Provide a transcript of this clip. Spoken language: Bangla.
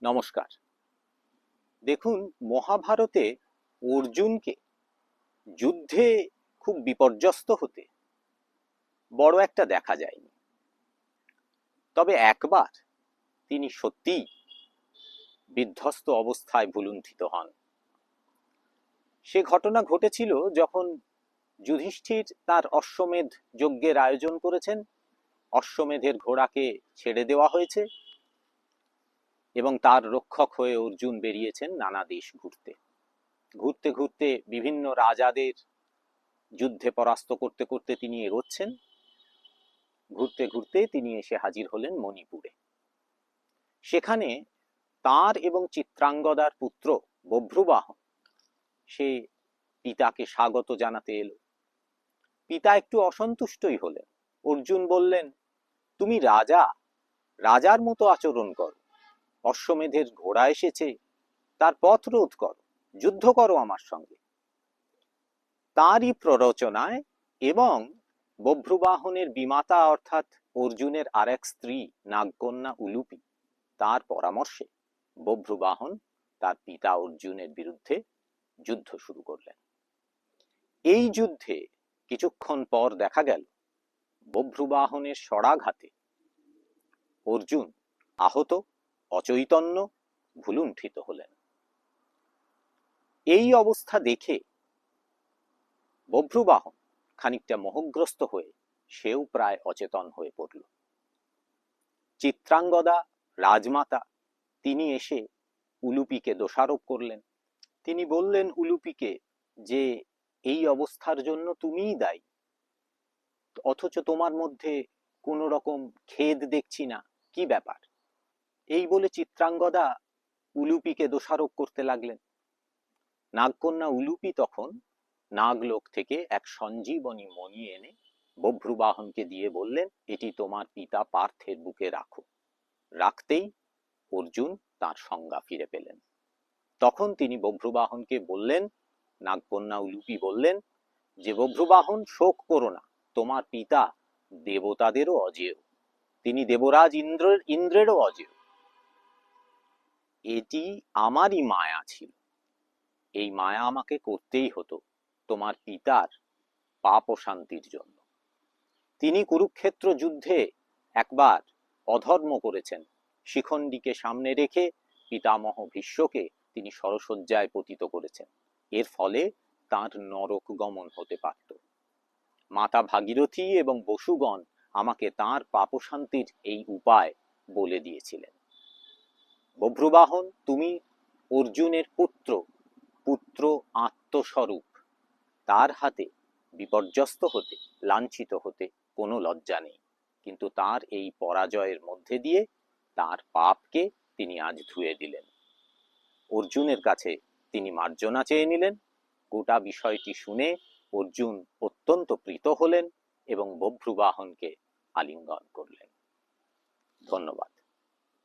নমস্কার। দেখুন, মহাভারতে অর্জুনকে যুদ্ধে খুব বিপর্যস্ত হতে বড় একটা দেখা যায়নি। তবে একবার তিনি সত্যিই বিধ্বস্ত অবস্থায় ভুলুণ্ঠিত হন। সে ঘটনা ঘটেছিল যখন যুধিষ্ঠির তার অশ্বমেধ যজ্ঞের আয়োজন করেছেন। অশ্বমেধের ঘোড়াকে ছেড়ে দেওয়া হয়েছে এবং তার রক্ষক হয়ে অর্জুন বেরিয়েছেন নানা দেশ ঘুরতে। ঘুরতে ঘুরতে বিভিন্ন রাজাদের যুদ্ধে পরাস্ত করতে করতে তিনি এগোচ্ছেন। ঘুরতে ঘুরতে তিনি এসে হাজির হলেন মণিপুরে। সেখানে তার এবং চিত্রাঙ্গদার পুত্র বভ্রুবাহন সে পিতাকে স্বাগত জানাতে এলো। পিতা একটু অসন্তুষ্টই হলেন। অর্জুন বললেন, তুমি রাজা, রাজার মতো আচরণ করো। অশ্বমেধের ঘোড়া এসেছে, তার পথ রোধ করো, যুদ্ধ করো আমার সঙ্গে। তারই প্ররোচনায় এবং বভ্রুবাহনের বিমাতা অর্থাৎ অর্জুনের আরেক স্ত্রী নাগকন্যা উলুপি তার পরামর্শে বভ্রুবাহন তার পিতা অর্জুনের বিরুদ্ধে যুদ্ধ শুরু করলেন। এই যুদ্ধে কিছুক্ষণ পর দেখা গেল বভ্রুবাহনের শরাঘাতে অর্জুন আহত, অচৈতন্য, ভুলুণ্ঠিত হলেন। এই অবস্থা দেখে বভ্রুবাহন খানিকটা মোহগ্রস্ত হয়ে সেও প্রায় অচেতন হয়ে পড়ল। চিত্রাঙ্গদা রাজমাতা তিনি এসে উলুপিকে দোষারোপ করলেন। তিনি বললেন উলুপিকে যে এই অবস্থার জন্য তুমিই দায়ী, অথচ তোমার মধ্যে কোনো রকম খেদ দেখছি না, কি ব্যাপার? এই বলে চিত্রাঙ্গদা উলুপিকে দোষারোপ করতে লাগলেন। নাগকন্যা উলুপি তখন নাগলোক থেকে এক সঞ্জীবনী মণি এনে বভ্রুবাহনকে দিয়ে বললেন, এটি তোমার পিতা পার্থের বুকে রাখো। রাখতেই অর্জুন তার সংজ্ঞা ফিরে পেলেন। তখন তিনি বভ্রুবাহনকে বললেন, নাগকন্যা উলুপি বললেন যে বভ্রুবাহন, শোক করো না, তোমার পিতা দেবতাদেরও অজেয়, তিনি দেবরাজ ইন্দ্রেরও অজেয়। এটি আমারই মায়া ছিল, এই মায়া আমাকে করতেই হতো তোমার পিতার পাপ ও শান্তির জন্য। তিনি কুরুক্ষেত্র যুদ্ধে একবার অধর্ম করেছেন, শিখণ্ডীকে সামনে রেখে পিতামহ ভীষ্মকে তিনি শরশয্যায় পতিত করেছেন। এর ফলে তার নরক গমন হতে পারত। মাতা ভাগীরথী এবং বসুগণ আমাকে তার পাপ শান্তির এই উপায় বলে দিয়েছিলেন। বভ্রুবাহন, তুমি অর্জুনের পুত্র, পুত্র আত্মস্বরূপ, তার হাতে বিপর্যস্ত হতে, লাঞ্ছিত হতে কোনো লজ্জা নেই। কিন্তু তার এই পরাজয়ের মধ্যে দিয়ে তার পাপকে তিনি আজ ধুয়ে দিলেন। অর্জুনের কাছে তিনি মার্জনা চেয়ে নিলেন। গোটা বিষয়টি শুনে অর্জুন অত্যন্ত প্রীত হলেন এবং বভ্রুবাহনকে আলিঙ্গন করলেন। ধন্যবাদ।